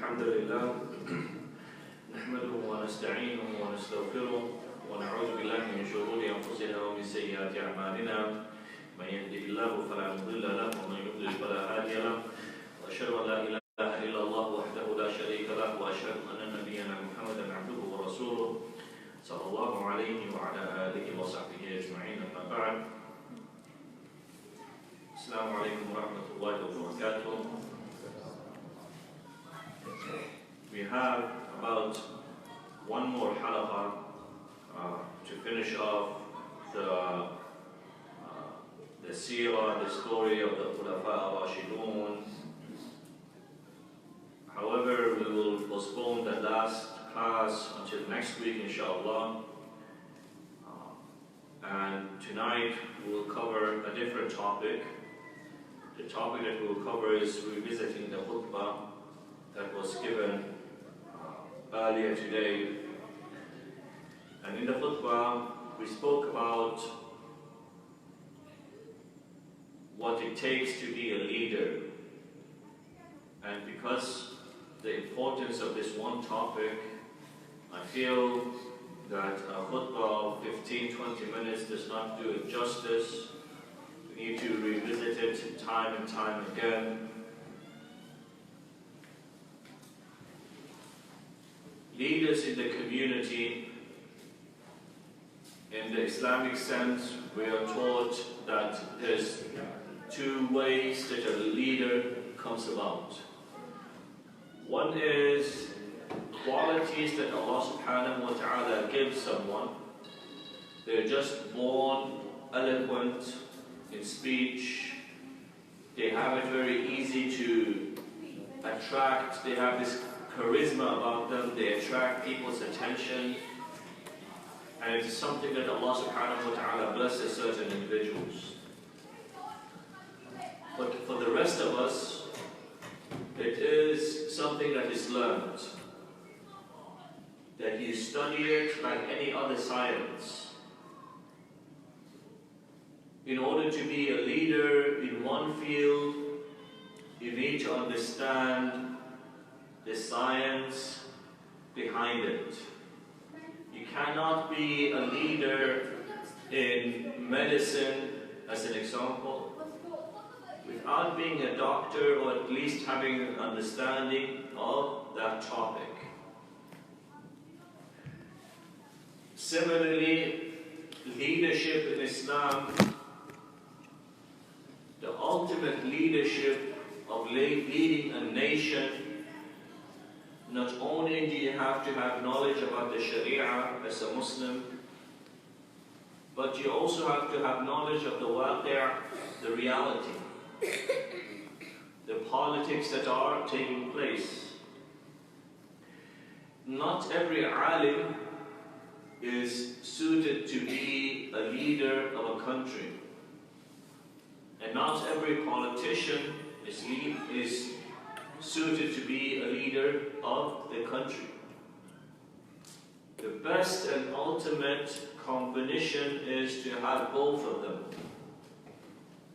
الحمد لله نحمده ونستعينه ونستغفره ونعوذ بالله من شرور أنفسنا ومن سيئات أعمالنا من يهده الله فلا مضل له ومن يضلل فلا هادي له وأشهد أن لا إله إلا الله وحده لا شريك له وأشهد أن نبينا محمدا عبده ورسوله صلى الله عليه وعلى آله وصحبه أجمعين أما بعد السلام عليكم ورحمة الله وبركاته. We have about one more halaqah to finish off the seerah, the story of the Khulafa al-Rashidun. However, we will postpone the last class until next week, inshallah. And tonight we will cover a different topic. The topic that we will cover is revisiting the khutbah that was given earlier today. And in the khutbah, we spoke about what it takes to be a leader. And because the importance of this one topic, I feel that a khutbah of 15-20 minutes does not do it justice. We need to revisit it time and time again. Leaders in the community, in the Islamic sense, we are taught that there's two ways that a leader comes about. One is qualities that Allah subhanahu wa ta'ala gives someone. They're just born eloquent in speech. They have it very easy to attract. They have this charisma about them. They attract people's attention. And it's something that Allah subhanahu wa ta'ala blesses certain individuals. But for the rest of us, it is something that is learned. That you study it like any other science. In order to be a leader in one field, you need to understand the science behind it. You cannot be a leader in medicine, as an example, without being a doctor or at least having an understanding of that topic. Similarly, leadership in Islam, the ultimate leadership of leading a nation, not only do you have to have knowledge about the Sharia as a Muslim, but you also have to have knowledge of the waqi', the reality, the politics that are taking place. Not every alim is suited to be a leader of a country. And not every politician is suited to be a leader of the country. The best and ultimate combination is to have both of them.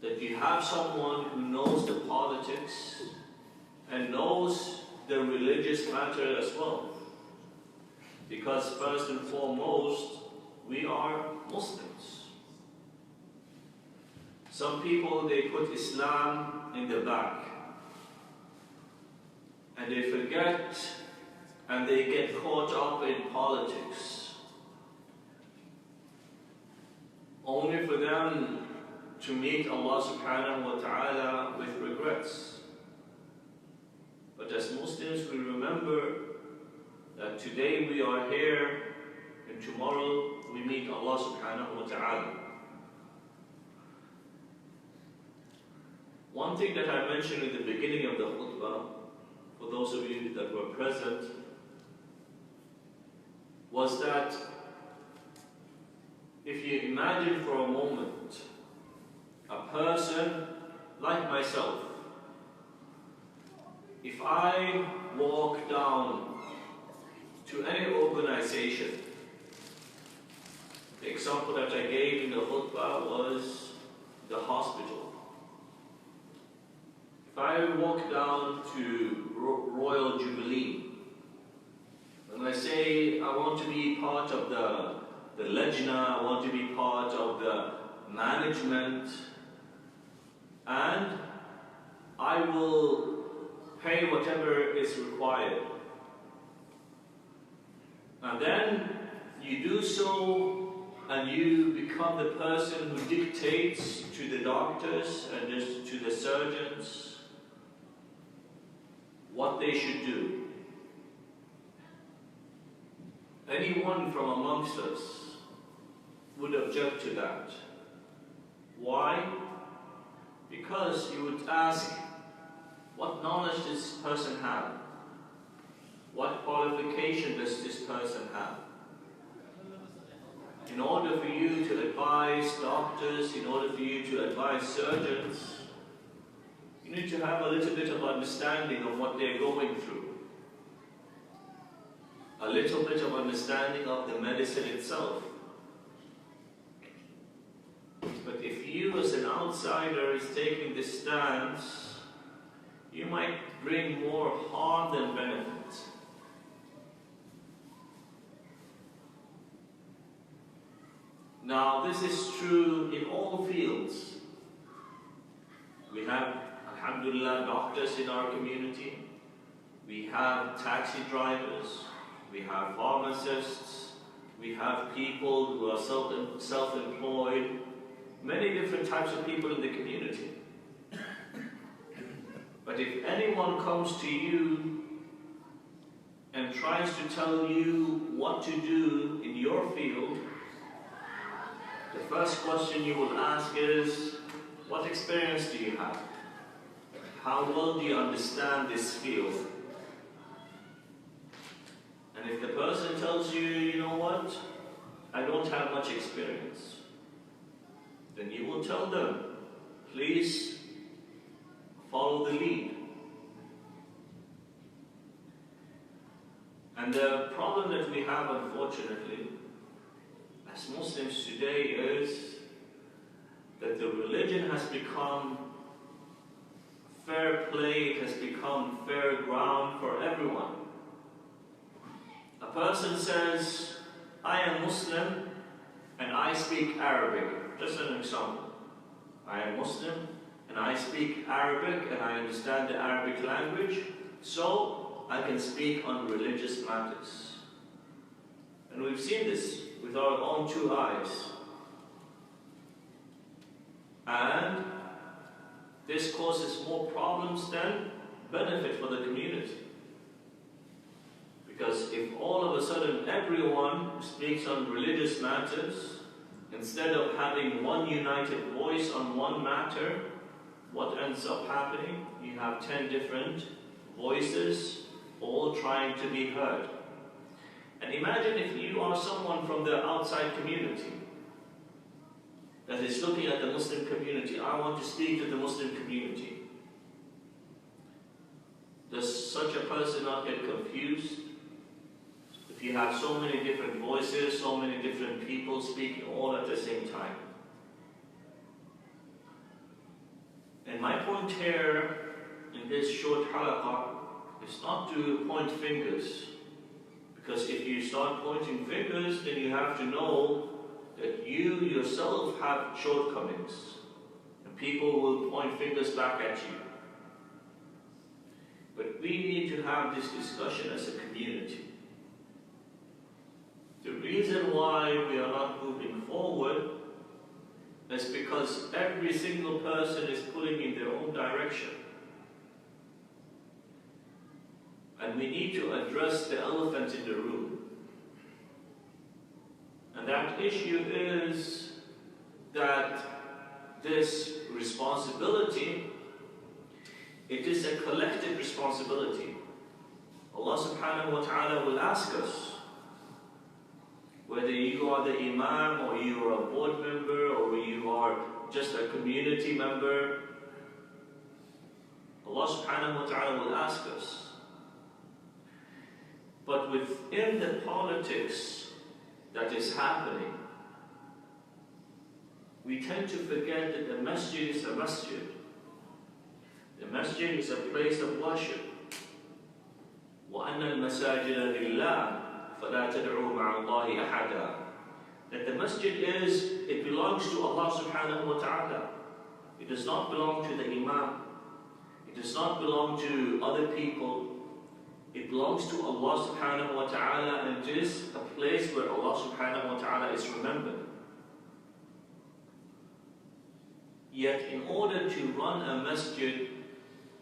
That you have someone who knows the politics and knows the religious matter as well. Because first and foremost, we are Muslims. Some people, they put Islam in the back. And they forget and they get caught up in politics. Only for them to meet Allah subhanahu wa ta'ala with regrets. But as Muslims, we remember that today we are here and tomorrow we meet Allah subhanahu wa ta'ala. One thing that I mentioned at the beginning of the khutbah, for those of you that were present, was that if you imagine for a moment a person like myself, if I walk down to any organization, the example that I gave in the khutbah was the hospital. If I walk down to Royal Jubilee, and I say I want to be part of the Lajna, I want to be part of the management, and I will pay whatever is required. And then you do so, and you become the person who dictates to the doctors and to the surgeons what they should do. Anyone from amongst us would object to that. Why? Because you would ask, what knowledge does this person have? What qualification does this person have? In order for you to advise doctors, in order for you to advise surgeons, you need to have a little bit of understanding of what they're going through. A little bit of understanding of the medicine itself. But if you as an outsider is taking this stance, you might bring more harm than benefit. Now, this is true in all fields. We have, alhamdulillah, doctors in our community. We have taxi drivers. We have pharmacists. We have people who are self-employed. Many different types of people in the community. But if anyone comes to you and tries to tell you what to do in your field, the first question you will ask is, what experience do you have? How well do you understand this field? And if the person tells you, you know what, I don't have much experience, then you will tell them, please follow the lead. And the problem that we have, unfortunately, as Muslims today is that the religion has become fair play, it has become fair ground for everyone. A person says, I am Muslim and I speak Arabic. Just an example. I am Muslim and I speak Arabic and I understand the Arabic language, so I can speak on religious matters. And we've seen this with our own two eyes. And this causes more problems than benefit for the community. Because if all of a sudden everyone speaks on religious matters, instead of having one united voice on one matter, what ends up happening? You have 10 different voices, all trying to be heard. And imagine if you are someone from the outside community that is looking at the Muslim community. I want to speak to the Muslim community. Does such a person not get confused? If you have so many different voices, so many different people speaking all at the same time. And my point here in this short halaqah is not to point fingers. Because if you start pointing fingers, then you have to know that you yourself have shortcomings. And people will point fingers back at you. But we need to have this discussion as a community. The reason why we are not moving forward is because every single person is pulling in their own direction. And we need to address the elephant in the room. And that issue is that this responsibility, it is a collective responsibility. Allah subhanahu wa ta'ala will ask us, whether you are the imam or you are a board member or you are just a community member, Allah subhanahu wa ta'ala will ask us. But within the politics that is happening, we tend to forget that the masjid is a masjid. The masjid is a place of worship. وَأَنَّ الْمَسَاجِدَ لِلَّهِ فَلَا تَدْعُوا مَعَ اللَّهِ أَحَدًا. That the masjid it belongs to Allah subhanahu wa ta'ala. It does not belong to the imam. It does not belong to other people. It belongs to Allah subhanahu wa ta'ala, and it is a place where Allah subhanahu wa ta'ala is remembered. Yet in order to run a masjid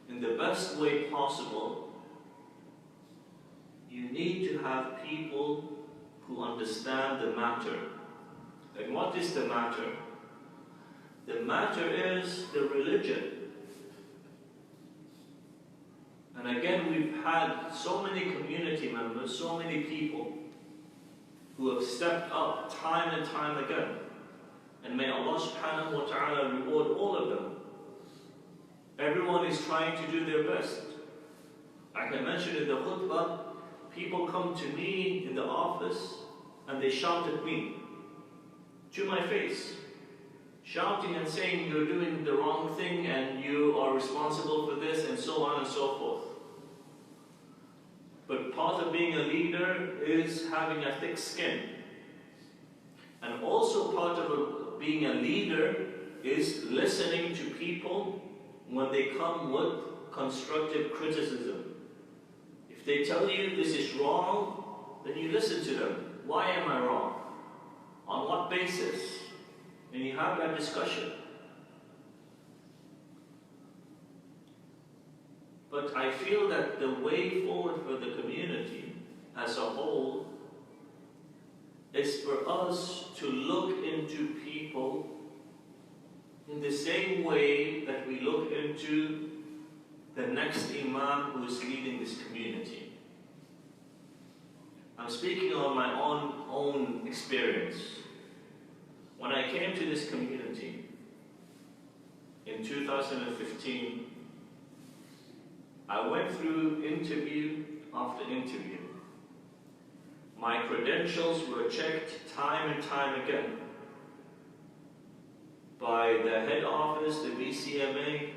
in the best way possible, you need to have people who understand the matter. And what is the matter? The matter is the religion. And again, we've had so many community members, so many people who have stepped up time and time again. And may Allah subhanahu wa ta'ala reward all of them. Everyone is trying to do their best. Like I mentioned in the khutbah, people come to me in the office and they shout at me, to my face, shouting and saying you're doing the wrong thing and you are responsible for this, and so on and so forth. But part of being a leader is having a thick skin. And also part of being a leader is listening to people when they come with constructive criticism. If they tell you this is wrong, then you listen to them. Why am I wrong? On what basis? And you have that discussion. But I feel that the way forward for the community as a whole is for us to look into people in the same way that we look into the next imam who is leading this community. I'm speaking on my own experience. When I came to this community in 2015, I went through interview after interview. My credentials were checked time and time again by the head office, the BCMA,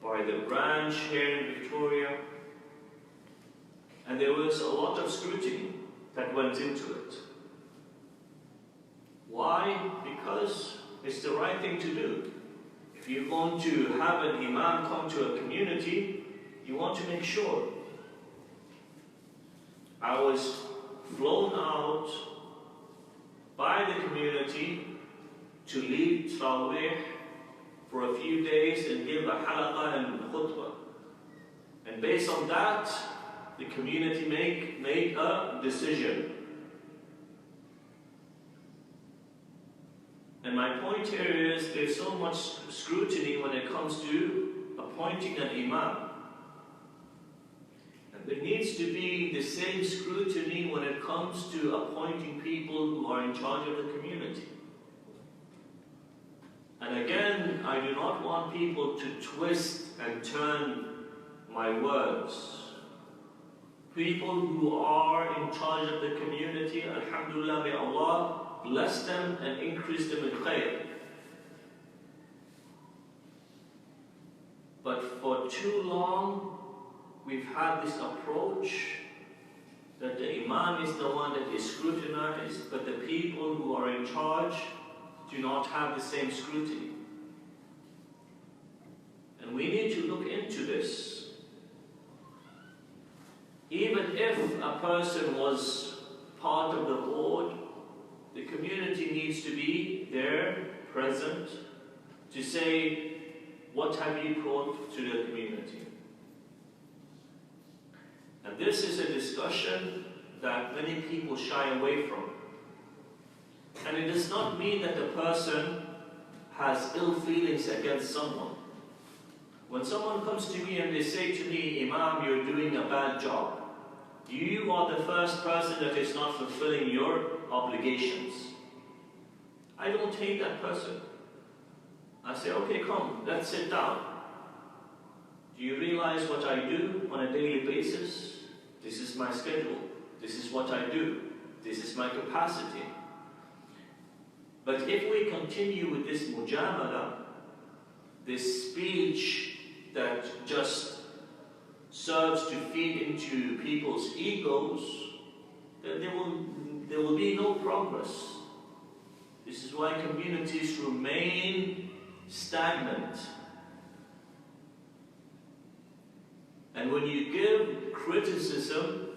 by the branch here in Victoria, and there was a lot of scrutiny that went into it. Why? Because it's the right thing to do. If you're going to have an imam come to a community, you want to make sure. I was flown out by the community to lead Trawih for a few days and give a halaqah and khutbah. And based on that, the community made a decision. And my point here is there's so much scrutiny when it comes to appointing an imam. And there needs to be the same scrutiny when it comes to appointing people who are in charge of the community. And again, I do not want people to twist and turn my words. People who are in charge of the community, alhamdulillah, may Allah bless them and increase them in khayr. But for too long, we've had this approach that the imam is the one that is scrutinized, but the people who are in charge do not have the same scrutiny. And we need to look into this. Even if a person was part of the board, the community needs to be there, present, to say, what have you brought to the community? And this is a discussion that many people shy away from. And it does not mean that the person has ill feelings against someone. When someone comes to me and they say to me, Imam, you're doing a bad job. You are the first person that is not fulfilling your obligations. I don't hate that person. I say, okay, come, let's sit down. Do you realize what I do on a daily basis? This is my schedule. This is what I do. This is my capacity. But if we continue with this mujamala, this speech that just serves to feed into people's egos, then there will be no progress. This is why communities remain stagnant. And when you give criticism,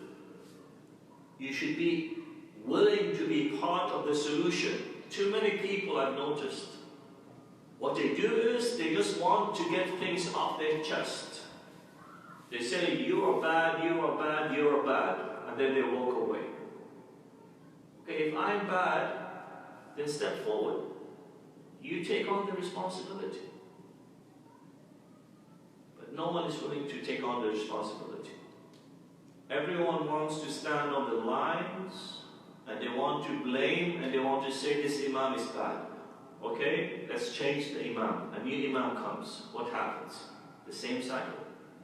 you should be willing to be part of the solution. Too many people I've noticed, what they do is they just want to get things off their chest. They say, you are bad, you are bad, you are bad, and then they walk away. Okay, if I'm bad, then step forward. You take on the responsibility. But no one is willing to take on the responsibility. Everyone wants to stand on the lines, and they want to blame, and they want to say this imam is bad. Okay, let's change the imam. A new imam comes. What happens? The same cycle,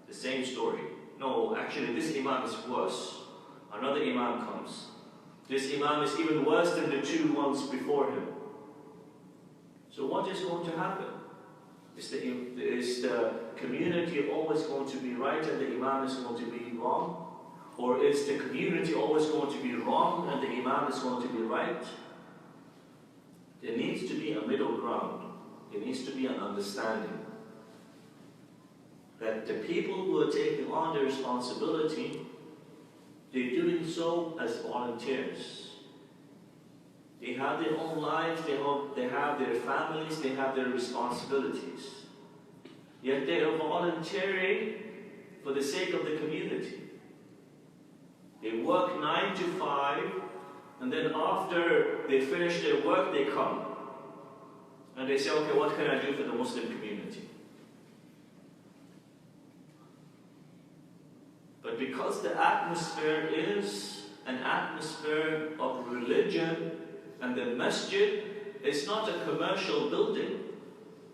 the same story. No, actually this imam is worse. Another imam comes. This imam is even worse than the two ones before him. So what is going to happen? Is the community always going to be right and the imam is going to be wrong? Or is the community always going to be wrong and the imam is going to be right? There needs to be a middle ground. There needs to be an understanding that the people who are taking on the responsibility, they're doing so as volunteers. They have their own lives, they have their families, they have their responsibilities. Yet they are volunteering for the sake of the community. They work 9 to 5, and then after they finish their work, they come. And they say, okay, what can I do for the Muslim community? But because the atmosphere is an atmosphere of religion, and the masjid is not a commercial building.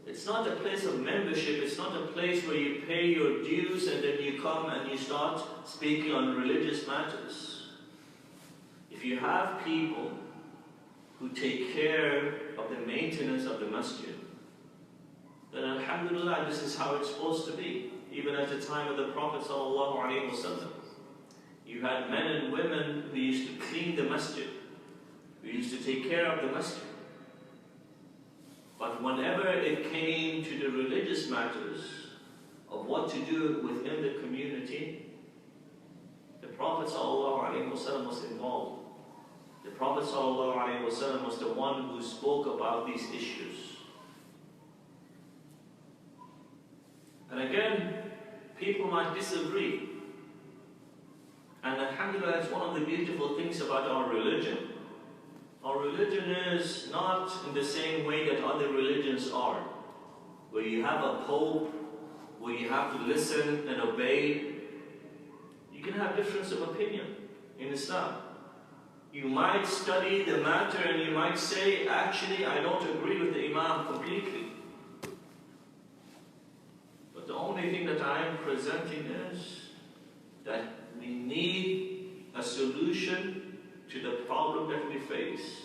It's not a place of membership. It's not a place where you pay your dues and then you come and you start speaking on religious matters. If you have people who take care of the maintenance of the masjid, then alhamdulillah, this is how it's supposed to be. Even at the time of the Prophet ﷺ, you had men and women who used to clean the masjid, who used to take care of the masjid. But whenever it came to the religious matters of what to do within the community, the Prophet ﷺ was involved. The Prophet ﷺ was the one who spoke about these issues. And again, people might disagree. And alhamdulillah, it's one of the beautiful things about our religion. Our religion is not in the same way that other religions are, where you have a pope, where you have to listen and obey. You can have difference of opinion in Islam. You might study the matter and you might say, actually, I don't agree with the Imam completely. But the only thing that I am presenting is that we need a solution to the problem that we face.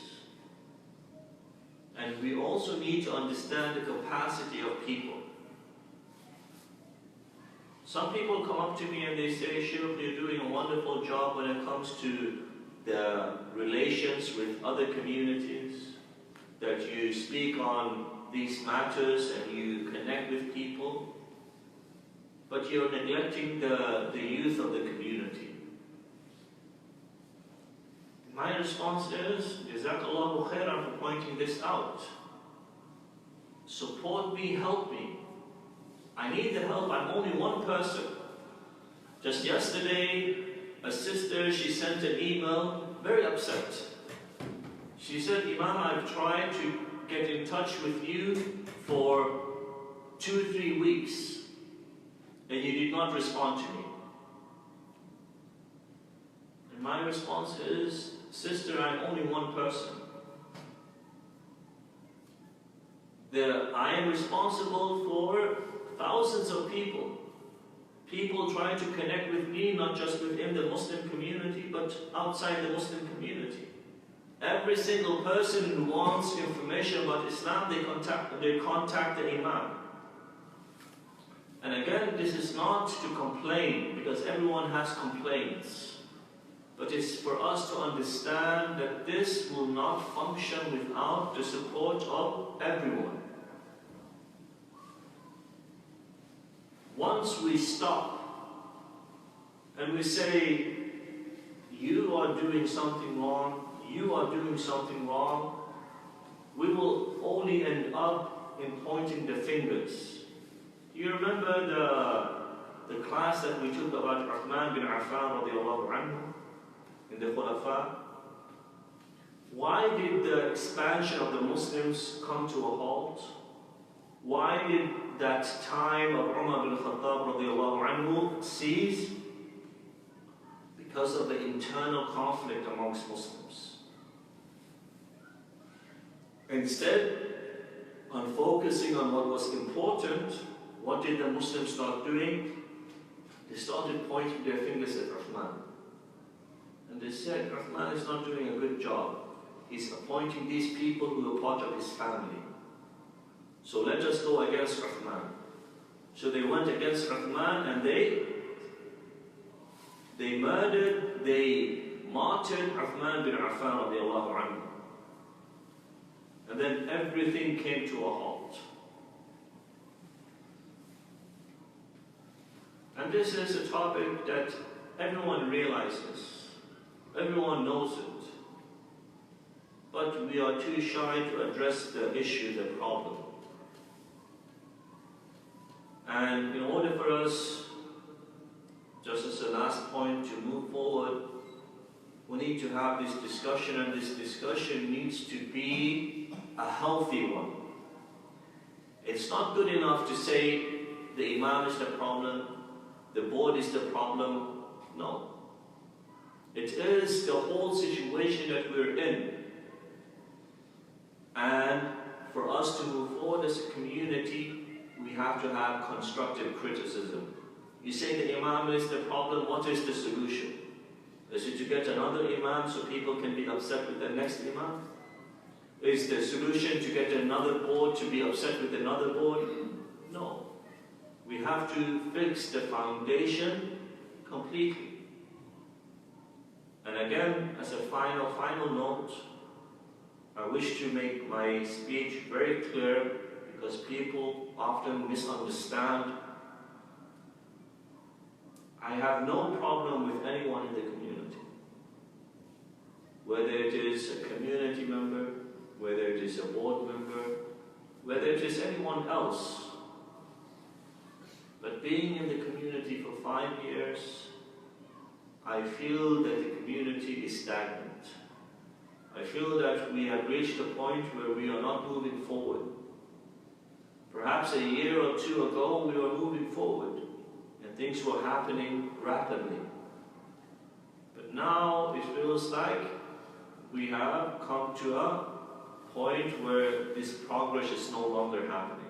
And we also need to understand the capacity of people. Some people come up to me and they say, Shaykh, you're doing a wonderful job when it comes to the relations with other communities, that you speak on these matters and you connect with people, but you're neglecting the youth of the community. My response is, Jazakallahu khairan for pointing this out. Support me, help me. I need the help, I'm only one person. Just yesterday, a sister, she sent an email, very upset. She said, Imam, I've tried to get in touch with you for 2-3 weeks, and you did not respond to me. And my response is, sister, I'm only one person. I am responsible for thousands of people. People trying to connect with me, not just within the Muslim community, but outside the Muslim community. Every single person who wants information about Islam, they contact the Imam. And again, this is not to complain, because everyone has complaints. But it's for us to understand that this will not function without the support of everyone. Once we stop and we say, you are doing something wrong, you are doing something wrong, we will only end up in pointing the fingers. You remember the class that we took about Uthman bin Affan radiallahu anhu in the Khotbah? Why did the expansion of the Muslims come to a halt? Why did that time of Umar bin Khattab radiallahu anhu cease? Because of the internal conflict amongst Muslims. Instead, on focusing on what was important, what did the Muslims start doing? They started pointing their fingers at Uthman. And they said, Uthman is not doing a good job. He's appointing these people who are part of his family. So let us go against Uthman. So they went against Uthman and they murdered, they martyred Uthman bin Affan radiallahu anhu. And then everything came to a halt. And this is a topic that everyone realizes, everyone knows it, but we are too shy to address the issue, the problem. And in order for us, just as a last point, to move forward, we need to have this discussion, and this discussion needs to be a healthy one. It's not good enough to say the Imam is the problem, the board is the problem. No. It is the whole situation that we're in. And for us to move forward as a community, we have to have constructive criticism. You say the Imam is the problem, what is the solution? Is it to get another Imam so people can be upset with the next Imam? Is the solution to get another board to be upset with another board? No. We have to fix the foundation completely. And again, as a final note, I wish to make my speech very clear, because people often misunderstand. I have no problem with anyone in the community. Whether it is a community member, whether it is a board member, whether it is anyone else. But being in the community for 5 years, I feel that the community is stagnant. I feel that we have reached a point where we are not moving forward. Perhaps a year or two ago, we were moving forward, and things were happening rapidly. But now it feels like we have come to a point where this progress is no longer happening.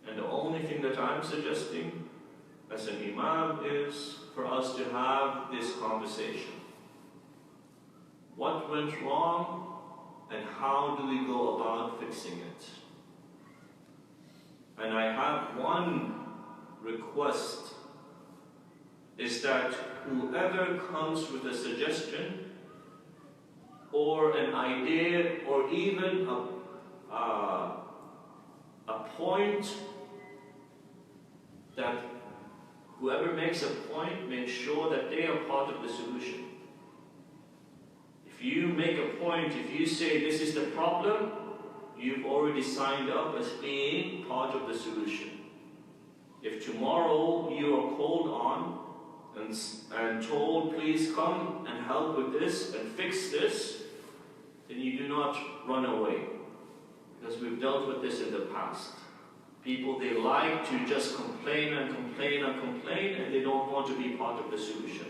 And the only thing that I'm suggesting as an Imam is for us to have this conversation. What went wrong and how do we go about fixing it? And I have one request, is that whoever comes with a suggestion or an idea or even a point, that whoever makes a point, make sure that they are part of the solution. If you make a point, if you say this is the problem, you've already signed up as being part of the solution. If tomorrow you are called on and told, please come and help with this and fix this, then you do not run away. Because we've dealt with this in the past. People, they like to just complain and complain and complain, and they don't want to be part of the solution.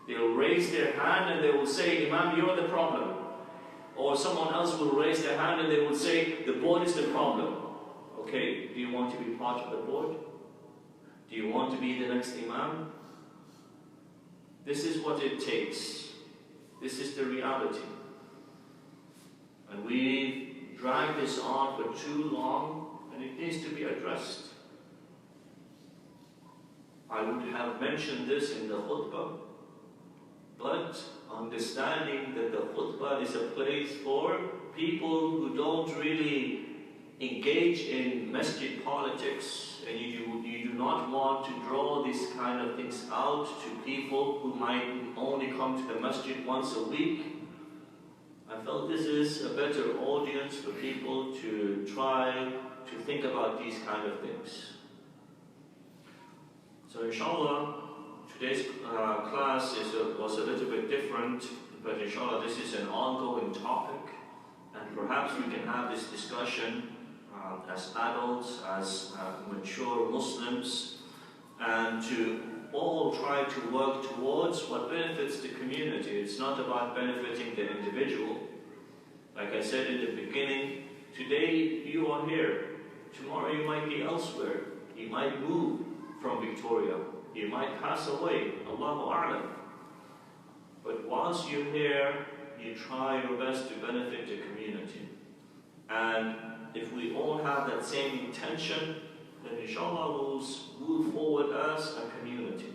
They'll raise their hand and they will say, Imam, you're the problem. Or someone else will raise their hand and they will say, the board is the problem. Okay, do you want to be part of the board? Do you want to be the next Imam? This is what it takes. This is the reality. And we drag this on for too long, and it needs to be addressed. I would have mentioned this in the khutbah. But understanding that the khutbah is a place for people who don't really engage in masjid politics, and you do not want to draw these kind of things out to people who might only come to the masjid once a week. I felt this is a better audience for people to try to think about these kind of things. So inshallah, today's class was a little bit different, but inshallah this is an ongoing topic, and perhaps we can have this discussion as adults, as mature Muslims, and to all try to work towards what benefits the community. It's not about benefiting the individual. Like I said in the beginning, today you are here, tomorrow you might be elsewhere, you might move from Victoria, you might pass away, Allahu A'lam. But whilst you're here, you try your best to benefit the community. And if we all have that same intention, then inshallah we'll move forward as a community.